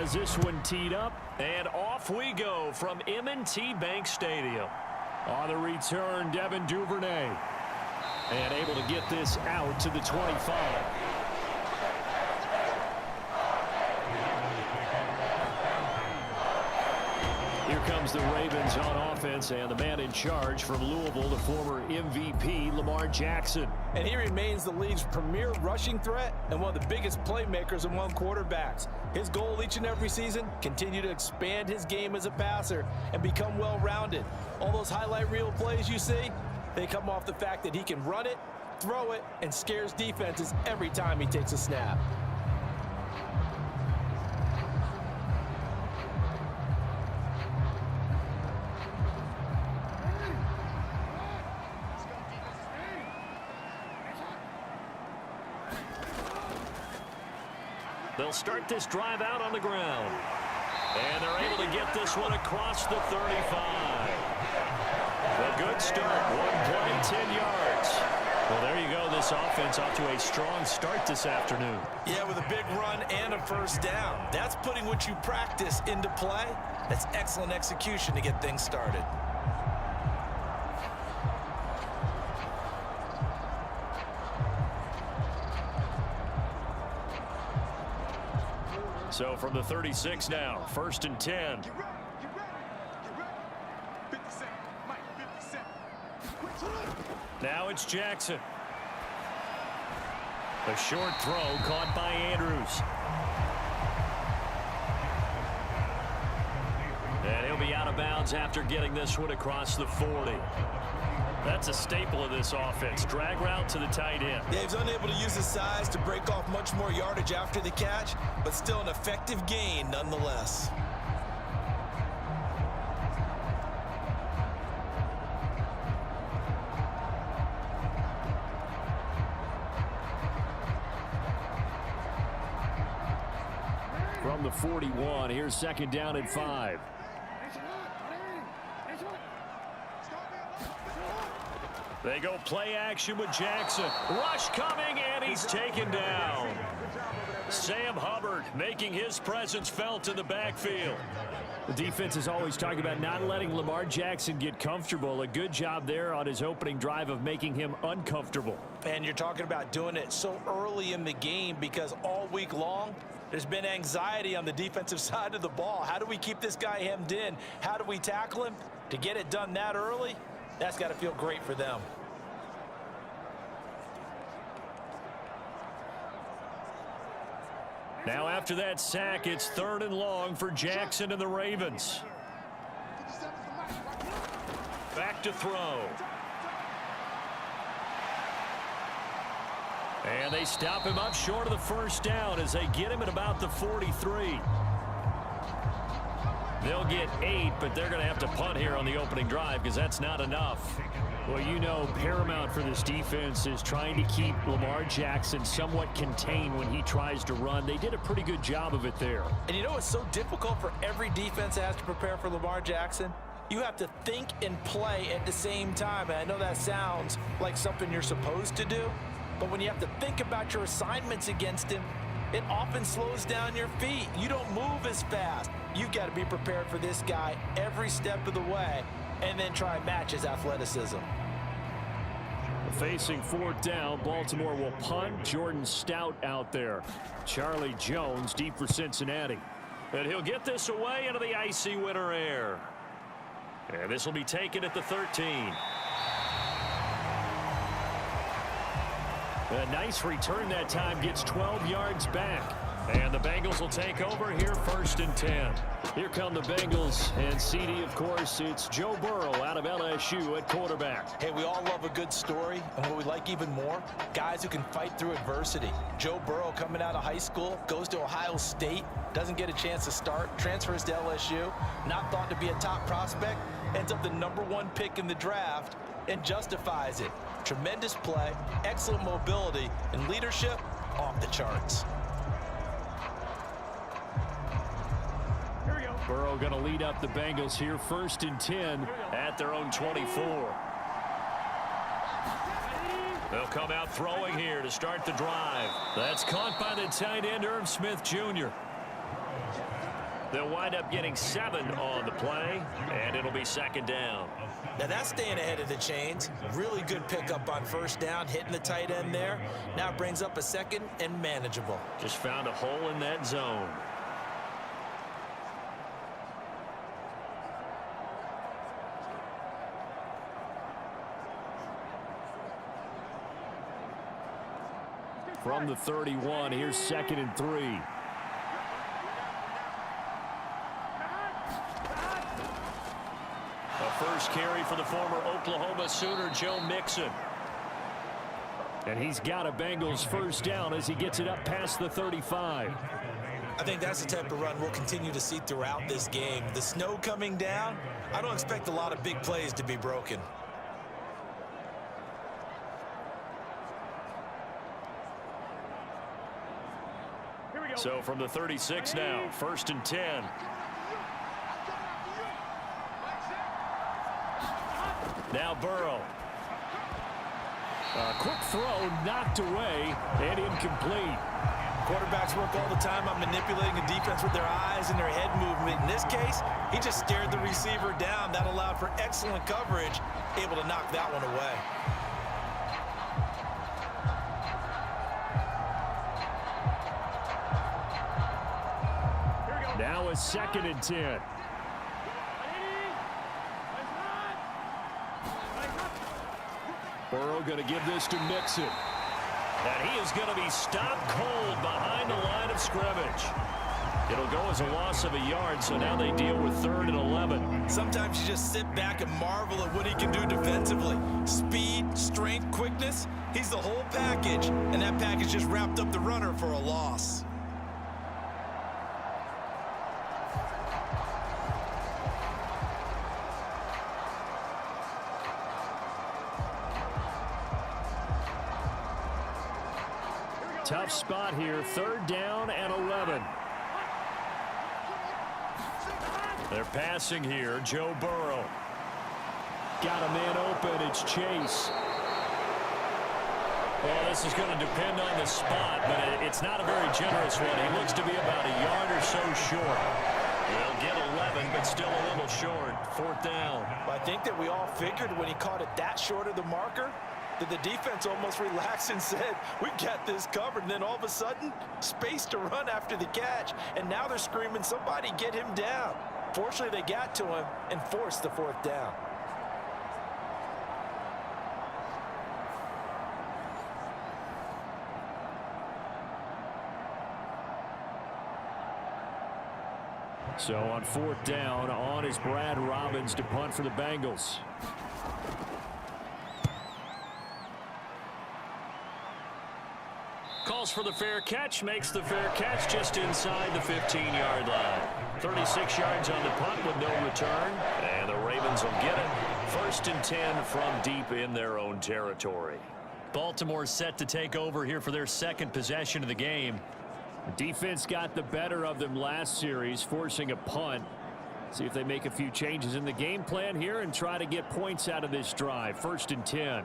has this one teed up, and off we go from M&T Bank Stadium. On the return, Devin Duvernay. And able to get this out to the 25. Here comes the Ravens on offense, and the man in charge from Louisville, the former MVP, Lamar Jackson. And he remains the league's premier rushing threat and one of the biggest playmakers among quarterbacks. His goal each and every season, continue to expand his game as a passer and become well-rounded. All those highlight reel plays you see, they come off the fact that he can run it, throw it, and scares defenses every time he takes a snap. They'll start this drive out on the ground. And they're able to get this one across the 35. A good start. One play, 10 yards. Well, there you go. This offense off to a strong start this afternoon. Yeah, with a big run and a first down. That's putting what you practice into play. That's excellent execution to get things started. So from the 36 now, 1st and 10. Now it's Jackson. A short throw caught by Andrews. And he'll be out of bounds after getting this one across the 40. That's a staple of this offense. Drag route to the tight end. Yeah, he's unable to use his size to break off much more yardage after the catch, but still an effective gain nonetheless. From the 41, here's 2nd down and 5. They go play action with Jackson. Rush coming, and he's taken down. Sam Hubbard making his presence felt in the backfield. The defense is always talking about not letting Lamar Jackson get comfortable. A good job there on his opening drive of making him uncomfortable. And you're talking about doing it so early in the game because all week long, there's been anxiety on the defensive side of the ball. How do we keep this guy hemmed in? How do we tackle him? To get it done that early, that's got to feel great for them. Now after that sack, it's 3rd and long for Jackson and the Ravens. Back to throw. And they stop him up short of the first down as they get him at about the 43. They'll get 8, but they're going to have to punt here on the opening drive because that's not enough. Well, you know, paramount for this defense is trying to keep Lamar Jackson somewhat contained when he tries to run. They did a pretty good job of it there. And you know it's so difficult for every defense that has to prepare for Lamar Jackson? You have to think and play at the same time. And I know that sounds like something you're supposed to do, but when you have to think about your assignments against him, it often slows down your feet. You don't move as fast. You've got to be prepared for this guy every step of the way and then try and match his athleticism. Facing 4th down, Baltimore will punt. Jordan Stout out there. Charlie Jones deep for Cincinnati. And he'll get this away into the icy winter air. And this will be taken at the 13. A nice return that time, gets 12 yards back. And the Bengals will take over here 1st and 10. Here come the Bengals, and CD, of course, it's Joe Burrow out of LSU at quarterback. Hey, we all love a good story, and what we like even more, guys who can fight through adversity. Joe Burrow coming out of high school, goes to Ohio State, doesn't get a chance to start, transfers to LSU, not thought to be a top prospect, ends up the #1 pick in the draft, and justifies it. Tremendous play, excellent mobility, and leadership off the charts. Burrow going to lead up the Bengals here 1st and 10 at their own 24. They'll come out throwing here to start the drive. That's caught by the tight end, Irv Smith Jr. They'll wind up getting 7 on the play, and it'll be second down. Now that's staying ahead of the chains. Really good pickup on first down, hitting the tight end there. Now it brings up a second and manageable. Just found a hole in that zone. From the 31, here's 2nd and 3. A first carry for the former Oklahoma Sooner, Joe Mixon. And he's got a Bengals first down as he gets it up past the 35. I think that's the type of run we'll continue to see throughout this game. The snow coming down, I don't expect a lot of big plays to be broken. So from the 36 now, 1st and 10. Now Burrow. A quick throw knocked away and incomplete. Quarterbacks work all the time on manipulating the defense with their eyes and their head movement. In this case, he just stared the receiver down. That allowed for excellent coverage, able to knock that one away. Now a 2nd and 10. Burrow going to give this to Mixon. And he is going to be stopped cold behind the line of scrimmage. It'll go as a loss of a yard, so now they deal with 3rd and 11. Sometimes you just sit back and marvel at what he can do defensively. Speed, strength, quickness, he's the whole package. And that package just wrapped up the runner for a loss. Tough spot here, 3rd down and 11. They're passing here, Joe Burrow. Got a man open, it's Chase. Well, this is going to depend on the spot, but it's not a very generous one. He looks to be about a yard or so short. They'll get 11, but still a little short. 4th down. I think that we all figured when he caught it that short of the marker, that the defense almost relaxed and said, we've got this covered. And then all of a sudden, space to run after the catch. And now they're screaming, somebody get him down. Fortunately, they got to him and forced the 4th down. So on 4th down, on is Brad Robbins to punt for the Bengals. Calls for the fair catch, makes the fair catch just inside the 15-yard line. 36 yards on the punt with no return, and the Ravens will get it. 1st and 10 from deep in their own territory. Baltimore set to take over here for their 2nd possession of the game. Defense got the better of them last series, forcing a punt. See if they make a few changes in the game plan here and try to get points out of this drive. 1st and 10.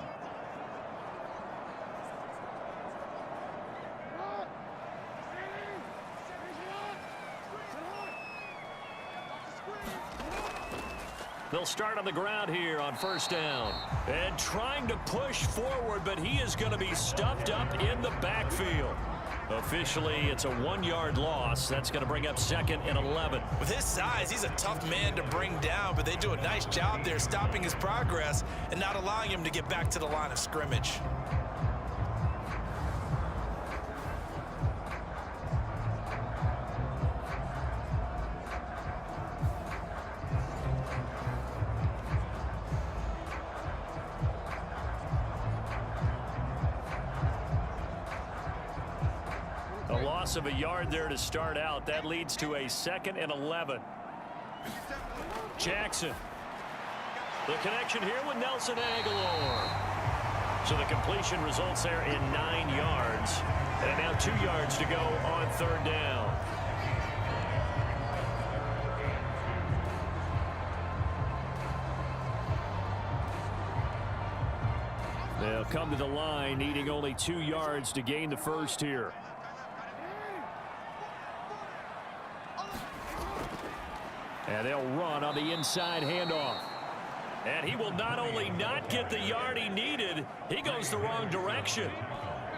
They'll start on the ground here on 1st down. And trying to push forward, but he is going to be stuffed up in the backfield. Officially, it's a 1-yard loss. That's going to bring up 2nd and 11. With his size, he's a tough man to bring down, but they do a nice job there stopping his progress and not allowing him to get back to the line of scrimmage. A loss of a yard there to start out. That leads to a 2nd and 11. Jackson. The connection here with Nelson Aguilar. So the completion results there in 9 yards. And now 2 yards to go on 3rd down. They'll come to the line, needing only 2 yards to gain the first here. And they'll run on the inside handoff. And he will not only not get the yard he needed, he goes the wrong direction.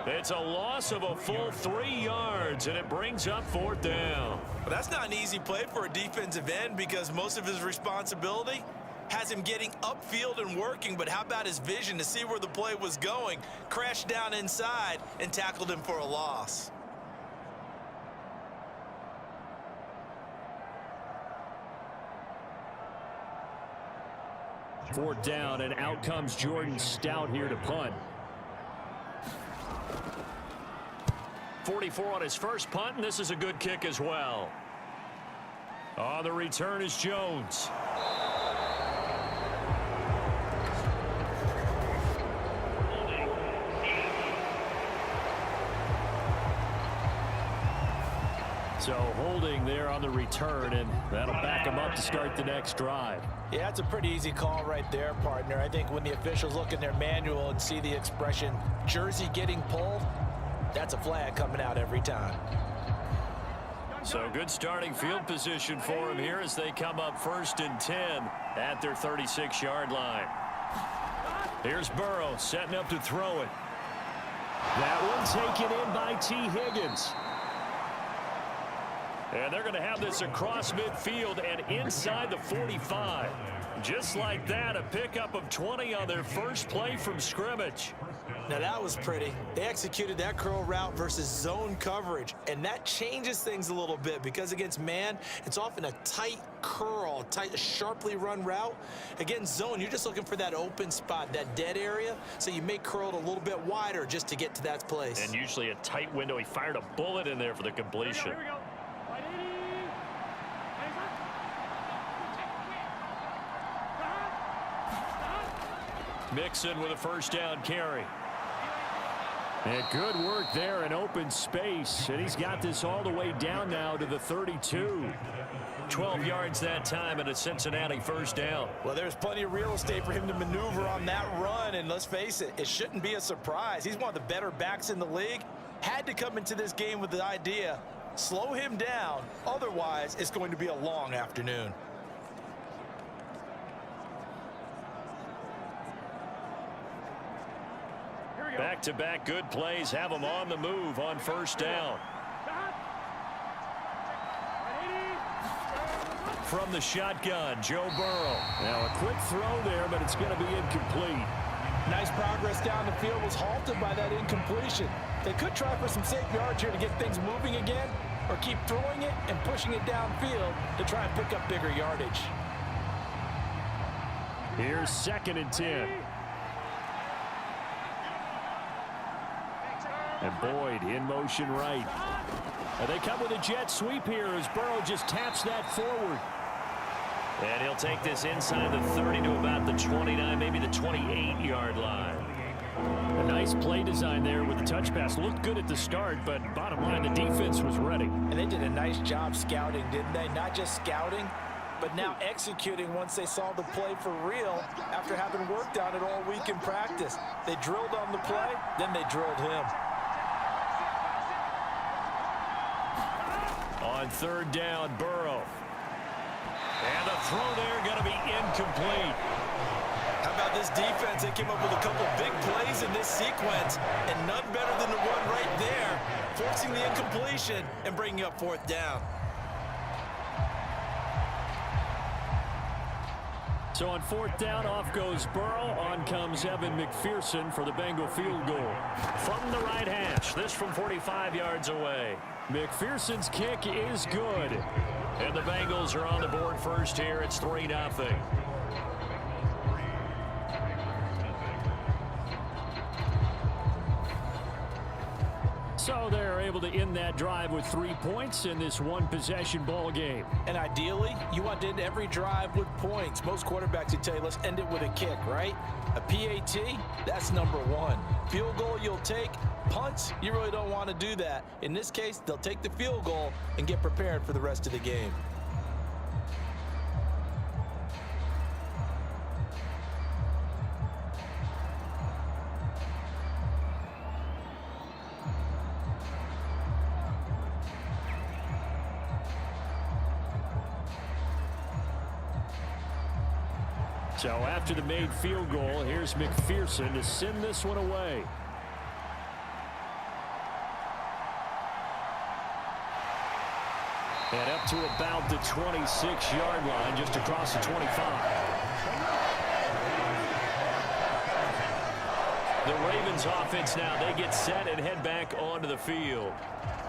It's a loss of a full 3 yards, and it brings up 4th down. But that's not an easy play for a defensive end because most of his responsibility has him getting upfield and working. But how about his vision to see where the play was going, crashed down inside, and tackled him for a loss? Fourth down, and out comes Jordan Stout here to punt. 44 on his first punt, and this is a good kick as well. On the return is Jones. So holding there on the return, and that'll back him up to start the next drive. Yeah, that's a pretty easy call right there, partner. I think when the officials look in their manual and see the expression jersey getting pulled, that's a flag coming out every time. So good starting field position for him here as they come up 1st and 10 at their 36-yard line. Here's Burrow setting up to throw it. That one taken in by T. Higgins. And they're going to have this across midfield and inside the 45. Just like that, a pickup of 20 on their first play from scrimmage. Now that was pretty. They executed that curl route versus zone coverage, and that changes things a little bit because against man, it's often a tight curl, tight, sharply run route. Against zone, you're just looking for that open spot, that dead area, so you may curl it a little bit wider just to get to that place. And usually a tight window. He fired a bullet in there for the completion. Here we go. Mixon with a first down carry. And good work there in open space. And he's got this all the way down now to the 32. 12 yards that time and a Cincinnati first down. Well, there's plenty of real estate for him to maneuver on that run. And let's face it, it shouldn't be a surprise. He's one of the better backs in the league. Had to come into this game with the idea, slow him down. Otherwise, it's going to be a long afternoon. Back-to-back good plays have them on the move on first down. From the shotgun, Joe Burrow. Now a quick throw there, but it's going to be incomplete. Nice progress down the field was halted by that incompletion. They could try for some safe yards here to get things moving again, or keep throwing it and pushing it downfield to try and pick up bigger yardage. Here's 2nd and 10. And Boyd in motion right. And they come with a jet sweep here as Burrow just taps that forward. And he'll take this inside the 30 to about the 29, maybe the 28-yard line. A nice play design there with the touch pass. Looked good at the start, but bottom line, the defense was ready. And they did a nice job scouting, didn't they? Not just scouting, but now executing once they saw the play for real after having worked on it all week in practice. They drilled on the play, then they drilled him. On 3rd down, Burrow. And the throw there going to be incomplete. How about this defense? They came up with a couple big plays in this sequence, and none better than the one right there, forcing the incompletion and bringing up 4th down. So on 4th down, off goes Burrow. On comes Evan McPherson for the Bengal field goal. From the right hash, this from 45 yards away. McPherson's kick is good. And the Bengals are on the board first here. It's 3-0. So they're able to end that drive with 3 points in this one-possession ball game. And ideally, you want to end every drive with points. Most quarterbacks would tell you, let's end it with a kick, right? A PAT, that's number 1. Field goal you'll take. Punts, you really don't want to do that. In this case, they'll take the field goal and get prepared for the rest of the game. So after the made field goal, here's McPherson to send this one away. And up to about the 26-yard line, just across the 25. The Ravens offense now, they get set and head back onto the field.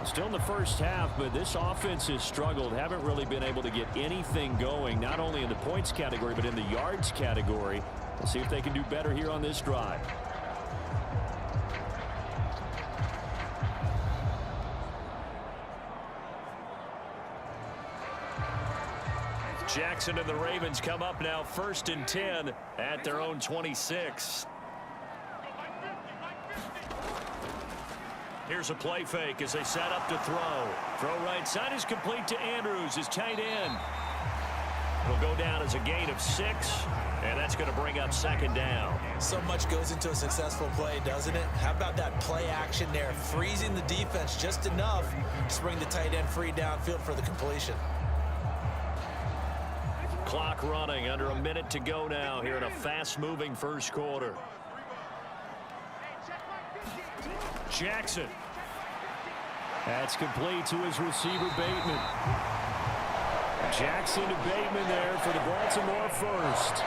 Still in the first half, but this offense has struggled. Haven't really been able to get anything going, not only in the points category, but in the yards category. Let's see if they can do better here on this drive. Jackson and the Ravens come up now 1st and 10 at their own 26. Here's a play fake as they set up to throw. Throw right side is complete to Andrews, his tight end. Will go down as a gain of 6, and that's going to bring up 2nd down. So much goes into a successful play, doesn't it? How about that play action there, freezing the defense just enough to bring the tight end free downfield for the completion. Clock running, under a minute to go now here in a fast-moving first quarter. Jackson. That's complete to his receiver, Bateman. Jackson to Bateman there for the Baltimore first.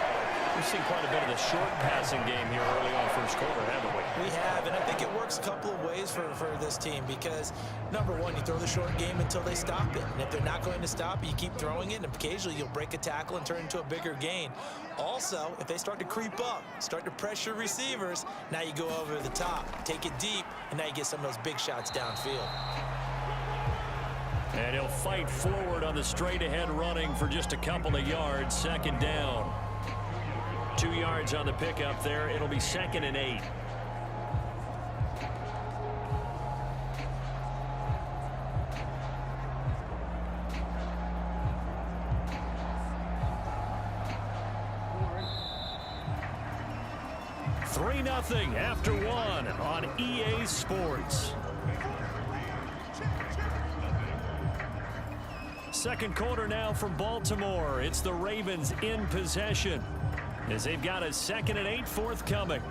We've seen quite a bit of the short passing game here early on first quarter, haven't we? We have, and I think it works a couple of ways for this team because, number one, you throw the short game until they stop it. And if they're not going to stop it, you keep throwing it, and occasionally you'll break a tackle and turn into a bigger gain. Also, if they start to creep up, start to pressure receivers, now you go over the top, take it deep, and now you get some of those big shots downfield. And he'll fight forward on the straight-ahead running for just a couple of yards, 2nd down. 2 yards on the pickup there. It'll be 2nd and 8. Nothing after 1 on EA Sports. Second quarter now from Baltimore. It's the Ravens in possession as they've got a 2nd and 8 forthcoming.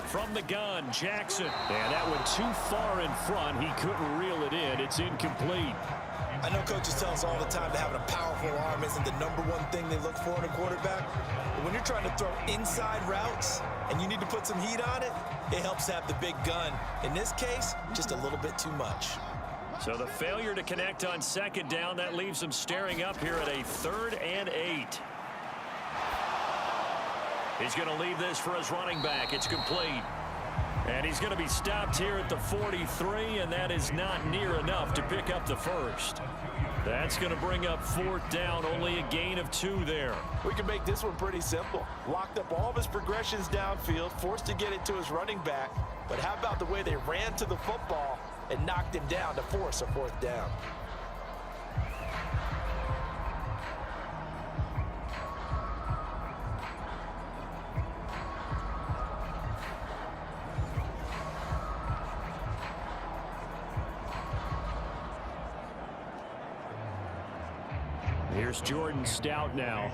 From the gun, Jackson. And that went too far in front. He couldn't reel it in. It's incomplete. I know coaches tell us all the time that having a powerful arm isn't the number one thing they look for in a quarterback. But when you're trying to throw inside routes and you need to put some heat on it, it helps to have the big gun. In this case, just a little bit too much. So the failure to connect on 2nd down, that leaves them staring up here at a 3rd and 8. He's going to leave this for his running back. It's complete. And he's going to be stopped here at the 43, and that is not near enough to pick up the first. That's going to bring up 4th down, only a gain of 2 there. We can make this one pretty simple. Locked up all of his progressions downfield, forced to get it to his running back. But how about the way they ran to the football and knocked him down to force a 4th down? Here's Jordan Stout now.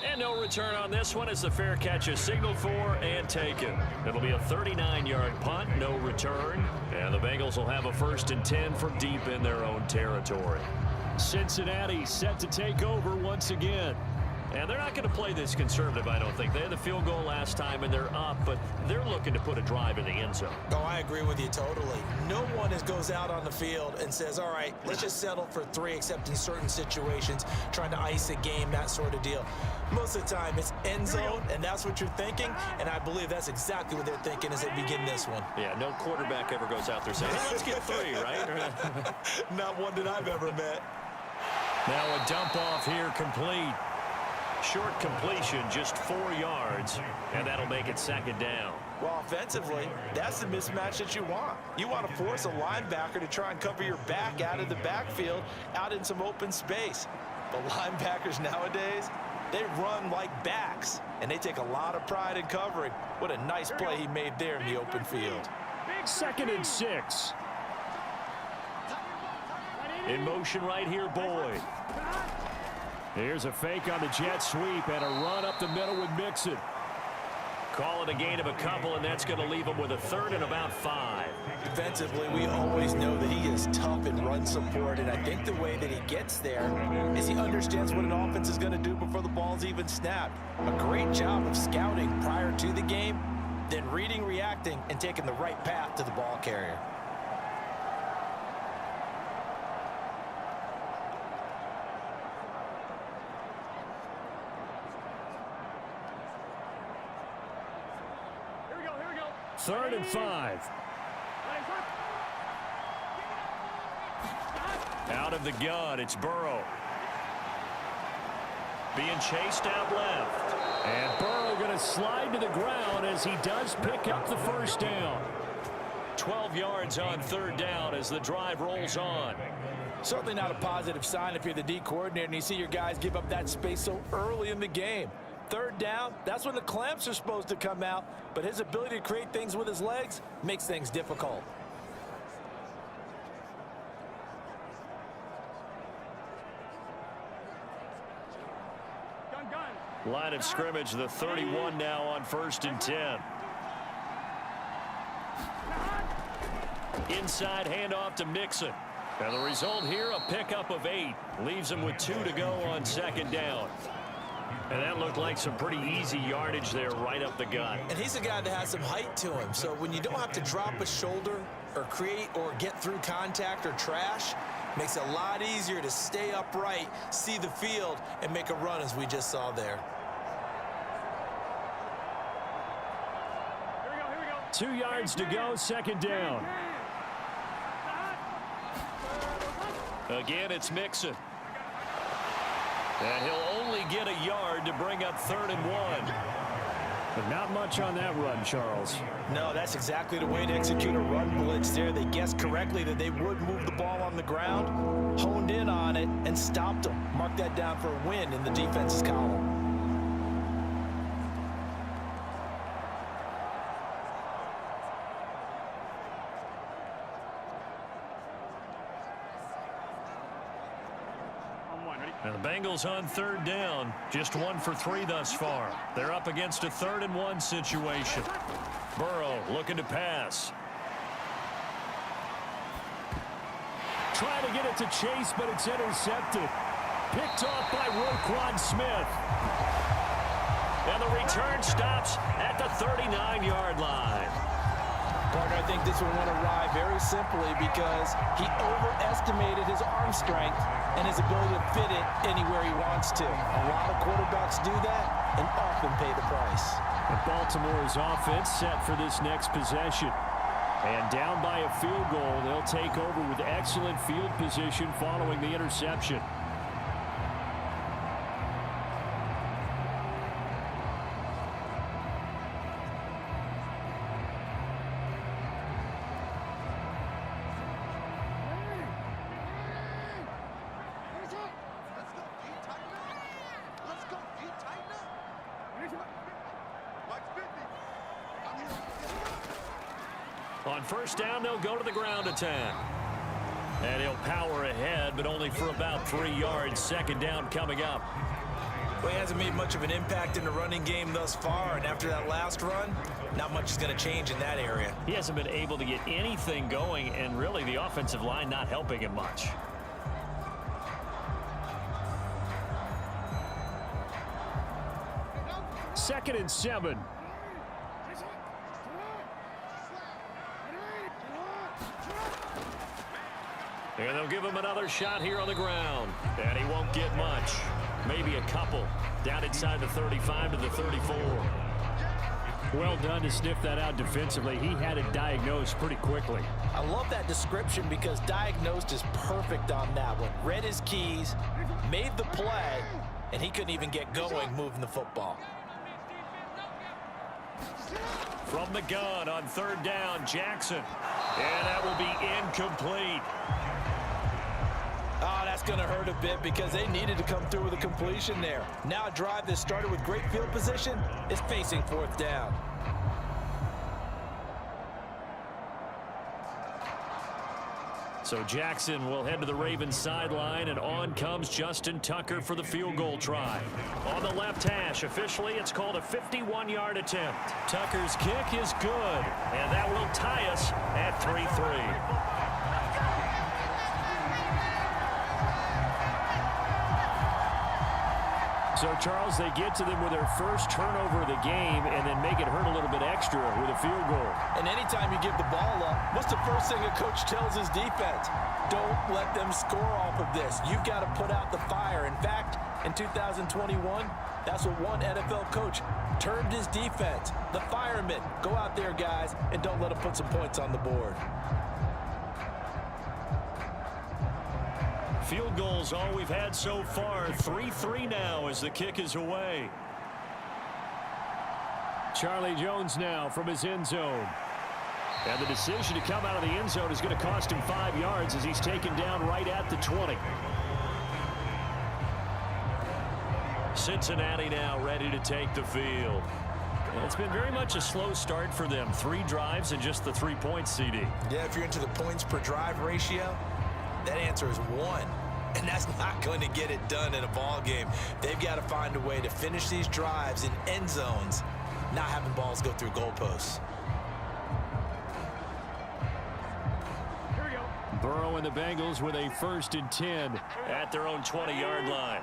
And no return on this one as the fair catch is signaled for and taken. It'll be a 39-yard punt, no return. And the Bengals will have a 1st and 10 from deep in their own territory. Cincinnati set to take over once again. And they're not going to play this conservative, I don't think. They had the field goal last time, and they're up, but they're looking to put a drive in the end zone. Oh, I agree with you totally. No one goes out on the field and says, all right, let's just settle for 3, except in certain situations, trying to ice a game, that sort of deal. Most of the time, it's end zone, and that's what you're thinking, and I believe that's exactly what they're thinking as they begin this one. Yeah, no quarterback ever goes out there saying, hey, let's get 3, right? Not one that I've ever met. Now a dump off here complete. Short completion, just 4 yards, and that'll make it 2nd down. Well, offensively, that's the mismatch that you want. You want to force a linebacker to try and cover your back out of the backfield, out in some open space. But linebackers nowadays, they run like backs, and they take a lot of pride in covering. What a nice play he made there in the open field. 2nd and 6. In motion right here, Boyd. Here's a fake on the jet sweep and a run up the middle with Mixon. Call it a gain of a couple, and that's going to leave him with a 3rd and about 5. Defensively, we always know that he is tough in run support, and I think the way that he gets there is he understands what an offense is going to do before the ball's even snapped. A great job of scouting prior to the game, then reading, reacting, and taking the right path to the ball carrier. Here we go. 3rd and 5. Out of the gun, it's Burrow. Being chased out left. And Burrow going to slide to the ground as he does pick up the 1st down. 12 yards on 3rd down as the drive rolls on. Certainly not a positive sign if you're the D coordinator and you see your guys give up that space so early in the game. 3rd down, that's when the clamps are supposed to come out, but his ability to create things with his legs makes things difficult. Line of scrimmage, the 31 now on 1st and 10. Inside handoff to Mixon. And the result here, a pickup of 8. Leaves him with 2 to go on 2nd down. And that looked like some pretty easy yardage there right up the gut. And he's a guy that has some height to him, so when you don't have to drop a shoulder or create or get through contact or trash, makes it a lot easier to stay upright, see the field, and make a run as we just saw there. Here we go. 2 yards to go, 2nd down. Again, it's Mixon. And he'll only get a yard to bring up 3rd and 1. But not much on that run, Charles. No, that's exactly the way to execute a run blitz there. They guessed correctly that they would move the ball on the ground, honed in on it, and stopped them. Mark that down for a win in the defense's column. And the Bengals on 3rd down, just 1 for 3 thus far. They're up against a 3rd and 1 situation. Burrow looking to pass. Trying to get it to Chase, but it's intercepted. Picked off by Roquan Smith. And the return stops at the 39-yard line. Partner, I think this one went awry very simply because he overestimated his arm strength and his ability to fit it anywhere he wants to. A lot of quarterbacks do that and often pay the price. And Baltimore's offense set for this next possession. And down by a field goal, they'll take over with excellent field position following the interception. On 1st down, they'll go to the ground attack. And he'll power ahead, but only for about 3 yards. 2nd down coming up. Well, he hasn't made much of an impact in the running game thus far, and after that last run, not much is going to change in that area. He hasn't been able to get anything going, and really the offensive line not helping him much. Second and 7. And they'll give him another shot here on the ground. And he won't get much. Maybe a couple. Down inside the 35 to the 34. Well done to sniff that out defensively. He had it diagnosed pretty quickly. I love that description because diagnosed is perfect on that one. Read his keys, made the play, and he couldn't even get going moving the football. From the gun on 3rd down, Jackson. And that will be incomplete. Oh, that's going to hurt a bit because they needed to come through with a completion there. Now a drive that started with great field position is facing 4th down. So Jackson will head to the Ravens sideline, and on comes Justin Tucker for the field goal try. On the left hash, officially it's called a 51-yard attempt. Tucker's kick is good, and that will tie us at 3-3. So, Charles, they get to them with their first turnover of the game and then make it hurt a little bit extra with a field goal. And anytime you give the ball up, what's the first thing a coach tells his defense? Don't let them score off of this. You've got to put out the fire. In fact, in 2021, that's what one NFL coach termed his defense. The firemen. Go out there, guys, and don't let them put some points on the board. Field goals all we've had so far. 3-3 now as the kick is away. Charlie Jones now from his end zone. And the decision to come out of the end zone is going to cost him 5 yards as he's taken down right at the 20. Cincinnati now ready to take the field. And it's been very much a slow start for them. 3 drives and just the 3 points, CD. Yeah, if you're into the points per drive ratio, that answer is 1. And that's not going to get it done in a ball game. They've got to find a way to finish these drives in end zones, not having balls go through goalposts. Here we go. Burrow and the Bengals with a 1st and 10 at their own 20-yard line.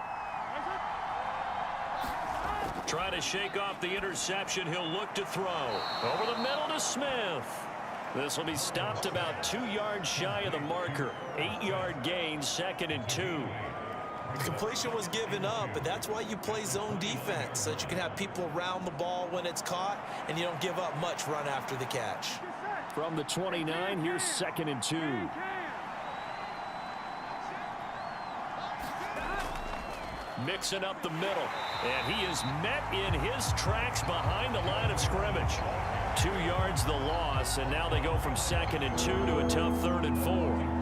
Trying to shake off the interception. He'll look to throw. Over the middle to Smith. This will be stopped about 2 yards shy of the marker. 8-yard gain, 2nd and 2. The completion was given up, but that's why you play zone defense, so that you can have people around the ball when it's caught, and you don't give up much run after the catch. From the 29, here's 2nd and 2. Mixing up the middle, and he is met in his tracks behind the line of scrimmage. 2 yards the loss, and now they go from 2nd and 2 to a tough 3rd and 4.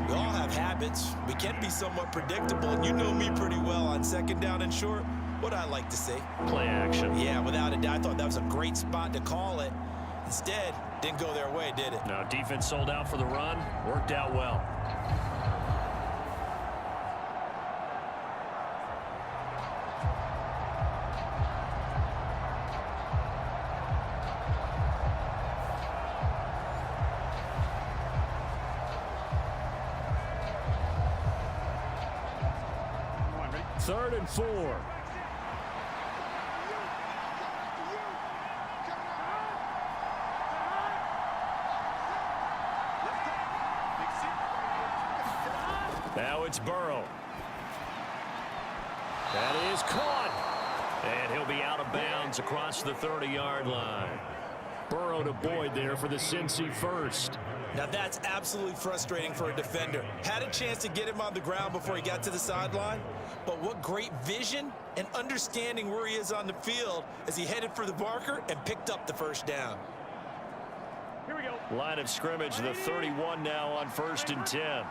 We all have habits. We can be somewhat predictable, and you know me pretty well on 2nd down and short. What I like to see. Play action. Yeah, without a doubt. I thought that was a great spot to call it. Instead, didn't go their way, did it? No, defense sold out for the run. Worked out well. Third and 4. Now it's Burrow. That is caught. And he'll be out of bounds across the 30-yard line. Burrow to Boyd there for the Cincy 1st. Now that's absolutely frustrating for a defender. Had a chance to get him on the ground before he got to the sideline, but what great vision and understanding where he is on the field as he headed for the marker and picked up the 1st down. Here we go. Line of scrimmage, the 31 now on 1st and 10.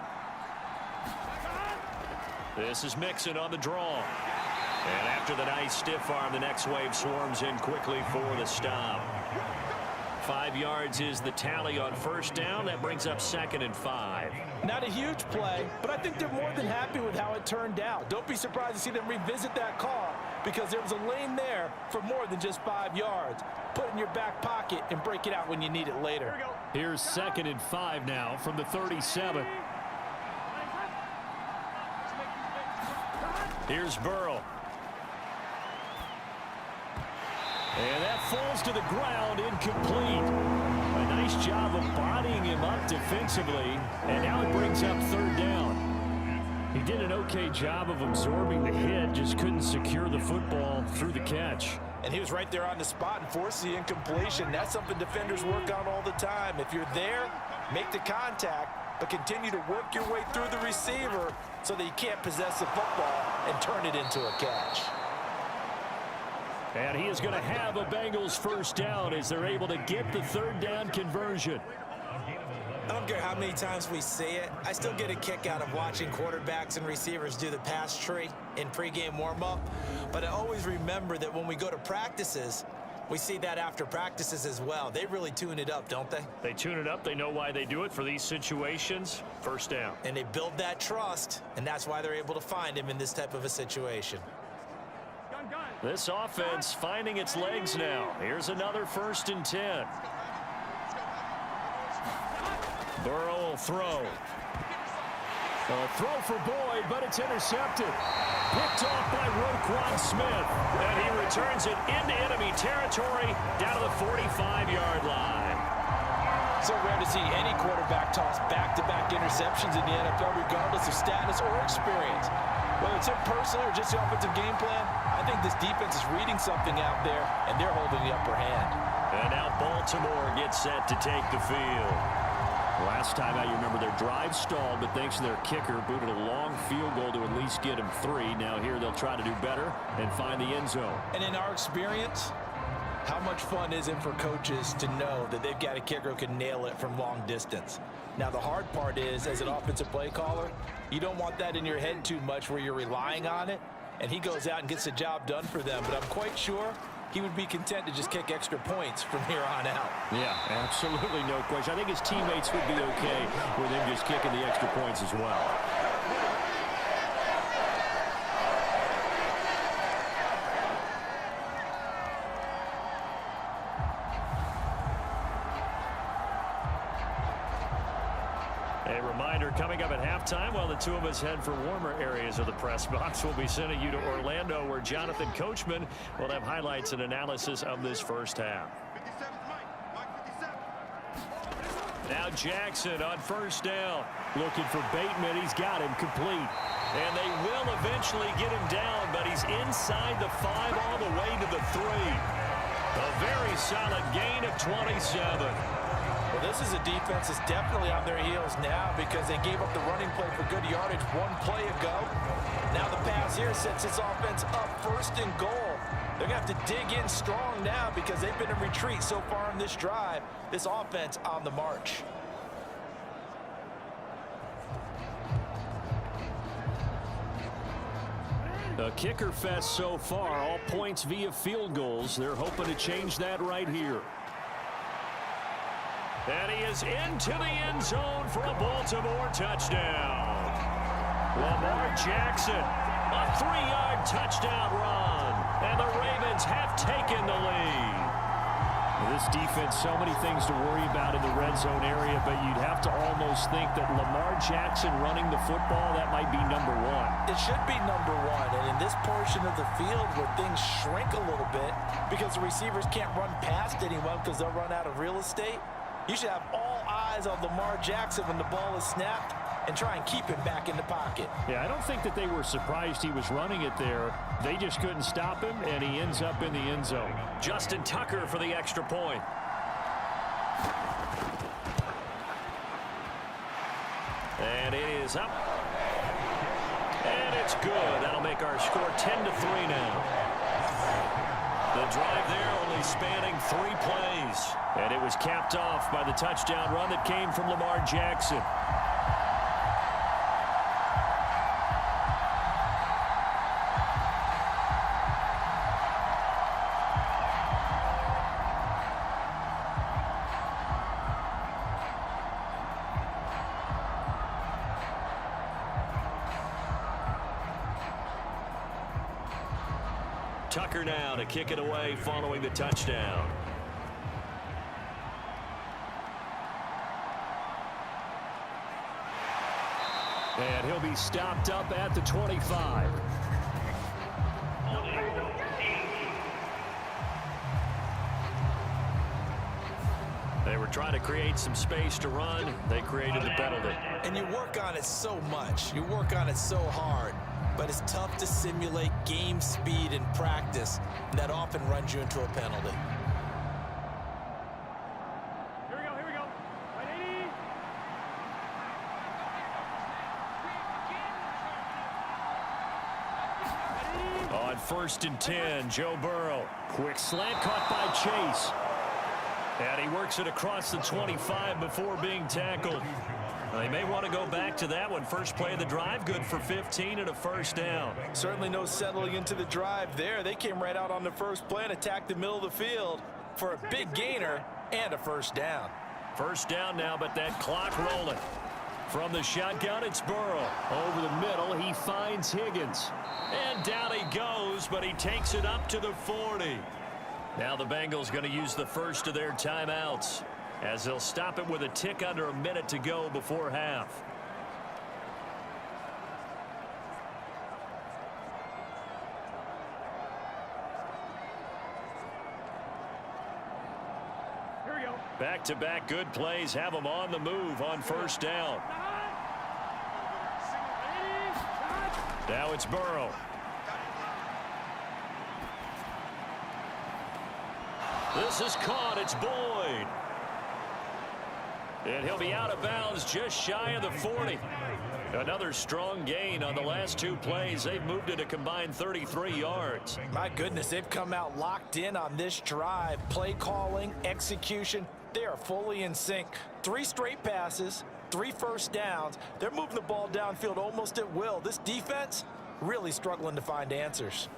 This is Mixon on the draw. And after the nice stiff arm, the next wave swarms in quickly for the stop. 5 yards is the tally on 1st down. That brings up 2nd and 5. Not a huge play, but I think they're more than happy with how it turned out. Don't be surprised to see them revisit that call because there was a lane there for more than just 5 yards. Put it in your back pocket and break it out when you need it later. Here's 2nd and 5 now from the 37. Here's Burrow. And that falls to the ground, incomplete. A nice job of bodying him up defensively, and now it brings up 3rd down. He did an okay job of absorbing the hit, just couldn't secure the football through the catch. And he was right there on the spot and forced the incompletion. That's something defenders work on all the time. If you're there, make the contact, but continue to work your way through the receiver so that you can't possess the football and turn it into a catch. And he is going to have a Bengals first down as they're able to get the third down conversion. I don't care how many times we see it. I still get a kick out of watching quarterbacks and receivers do the pass tree in pregame warm-up. But I always remember that when we go to practices, we see that after practices as well. They really tune it up, don't they? They tune it up. They know why they do it for these situations. First down. And they build that trust, and that's why they're able to find him in this type of a situation. This offense finding its legs now. Here's another 1st and 10. Burrow will throw. A throw for Boyd, but it's intercepted. Picked off by Roquan Smith. And he returns it into enemy territory down to the 45-yard line. So rare to see any quarterback toss back-to-back interceptions in the NFL, regardless of status or experience. Whether it's him personally or just the offensive game plan, I think this defense is reading something out there, and they're holding the upper hand. And now Baltimore gets set to take the field. Last time out, you remember their drive stalled, but thanks to their kicker, booted a long field goal to at least get him 3. Now here they'll try to do better and find the end zone. And in our experience, how much fun is it for coaches to know that they've got a kicker who can nail it from long distance? Now, the hard part is, as an offensive play caller, you don't want that in your head too much where you're relying on it, and he goes out and gets the job done for them. But I'm quite sure he would be content to just kick extra points from here on out. Yeah, absolutely no question. I think his teammates would be okay with him just kicking the extra points as well. A reminder, coming up at halftime, while the two of us head for warmer areas of the press box, we'll be sending you to Orlando, where Jonathan Coachman will have highlights and analysis of this first half. Now Jackson on first down. Looking for Bateman. He's got him complete. And they will eventually get him down, but he's inside the 5 all the way to the 3. A very solid gain of 27. Well, this is a defense that's definitely on their heels now because they gave up the running play for good yardage one play ago. Now the pass here sets this offense up 1st and goal. They're going to have to dig in strong now because they've been in retreat so far in this drive. This offense on the march. A kicker fest so far, all points via field goals. They're hoping to change that right here. And he is into the end zone for a Baltimore touchdown. Lamar Jackson, a 3-yard touchdown run. And the Ravens have taken the lead. This defense, so many things to worry about in the red zone area, but you'd have to almost think that Lamar Jackson running the football, that might be number 1. It should be number 1, and in this portion of the field where things shrink a little bit because the receivers can't run past anyone because they'll run out of real estate, you should have all eyes on Lamar Jackson when the ball is snapped and try and keep him back in the pocket. Yeah, I don't think that they were surprised he was running it there. They just couldn't stop him, and he ends up in the end zone. Justin Tucker for the extra point. And it is up. And it's good. That'll make our score 10-3 now. The drive there only spanning 3 plays. And it was capped off by the touchdown run that came from Lamar Jackson. Tucker now to kick it away following the touchdown. And he'll be stopped up at the 25. They were trying to create some space to run. They created the penalty. And you work on it so much. You work on it so hard. But it's tough to simulate game speed in practice. And that often runs you into a penalty. Here we go. Ready? On on 1st and 10. Joe Burrow. Quick slant caught by Chase. And he works it across the 25 before being tackled. They may want to go back to that one. First play of the drive, good for 15 and a first down. Certainly no settling into the drive there. They came right out on the first play and attacked the middle of the field for a big gainer and a first down. First down now, but that clock rolling. From the shotgun, it's Burrow. Over the middle, he finds Higgins. And down he goes, but he takes it up to the 40. Now the Bengals going to use the first of their timeouts, as they'll stop it with a tick under a minute to go before half. Here we go. Back-to-back good plays have them on the move on first down. Now it's Burrow. This is caught. It's Boyd. And he'll be out of bounds just shy of the 40. Another strong gain on the last two plays. They've moved it a combined 33 yards. My goodness, they've come out locked in on this drive. Play calling, execution, they are fully in sync. 3 straight passes, 3 first downs. They're moving the ball downfield almost at will. This defense really struggling to find answers.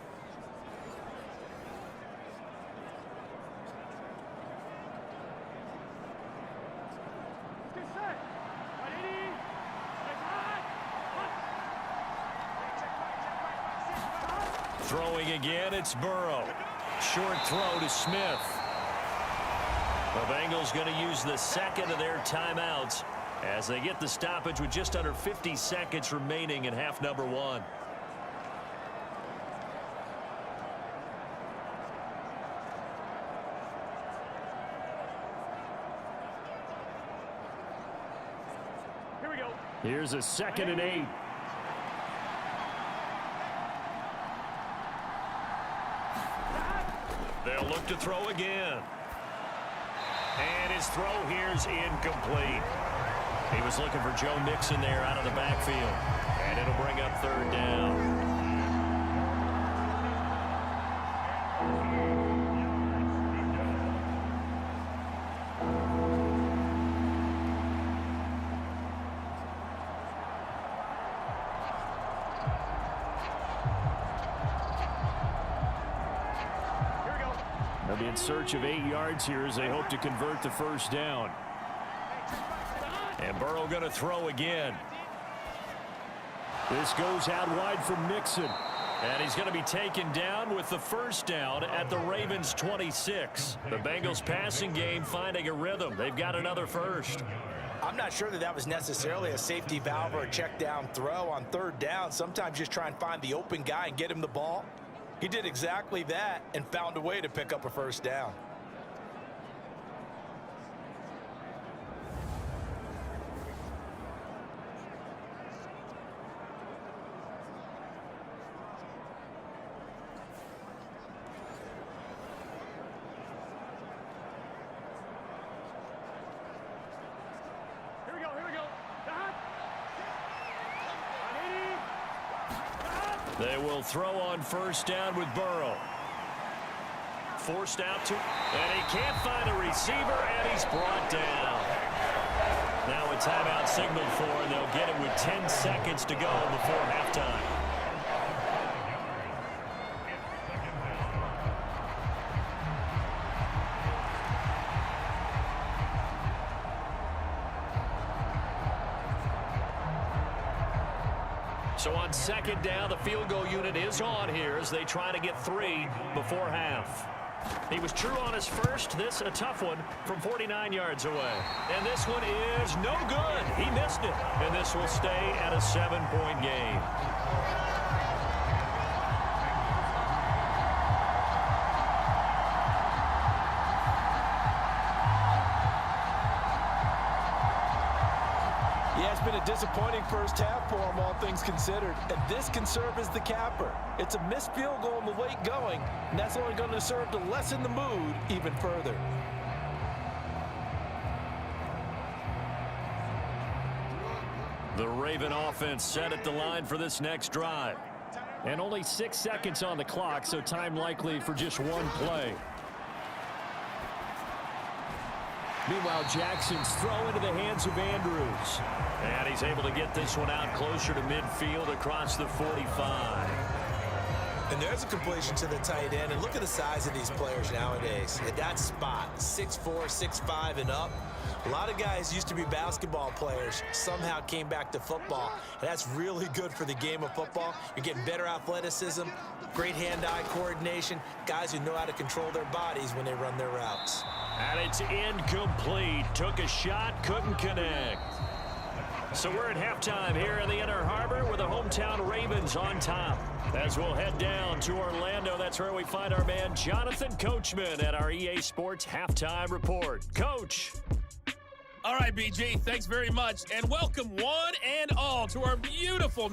Throwing again, it's Burrow. Short throw to Smith. The Bengals going to use the second of their timeouts as they get the stoppage with just under 50 seconds remaining in half number 1. Here we go. Here's a 2nd and 8. They'll look to throw again. And his throw here's incomplete. He was looking for Joe Mixon there out of the backfield. And it'll bring up 3rd down. They'll be in search of 8 yards here as they hope to convert the first down. And Burrow going to throw again. This goes out wide for Mixon. And he's going to be taken down with the first down at the Ravens' 26. The Bengals passing game finding a rhythm. They've got another first. I'm not sure that was necessarily a safety valve or a check down throw on 3rd down. Sometimes just try and find the open guy and get him the ball. He did exactly that and found a way to pick up a first down. Here we go. Here we go. They will throw on first down with Burrow. Forced out to, and he can't find a receiver, and he's brought down. Now a timeout signaled for, and they'll get it with 10 seconds to go before halftime. So on 2nd down, the field goal unit is on here as they try to get 3 before half. He was true on his first. This a tough one from 49 yards away. And this one is no good. He missed it. And this will stay at a 7-point game. Yeah, it's been a disappointing first half for him, all things considered. And this can serve as the capper. It's a missed field goal in the late going, and that's only going to serve to lessen the mood even further. The Raven offense set at the line for this next drive. And only 6 seconds on the clock, so time likely for just one play. Meanwhile, Jackson's throw into the hands of Andrews. And he's able to get this one out closer to midfield across the 45. And there's a completion to the tight end. And look at the size of these players nowadays. At that spot, 6'4", 6'5", and up. A lot of guys used to be basketball players, somehow came back to football. And that's really good for the game of football. You're getting better athleticism, great hand-eye coordination, guys who know how to control their bodies when they run their routes. And it's incomplete. Took a shot, couldn't connect. So we're at halftime here in the Inner Harbor with the hometown Ravens on top. As we'll head down to Orlando, that's where we find our man Jonathan Coachman at our EA Sports Halftime Report. Coach. All right, BG, thanks very much. And welcome one and all to our beautiful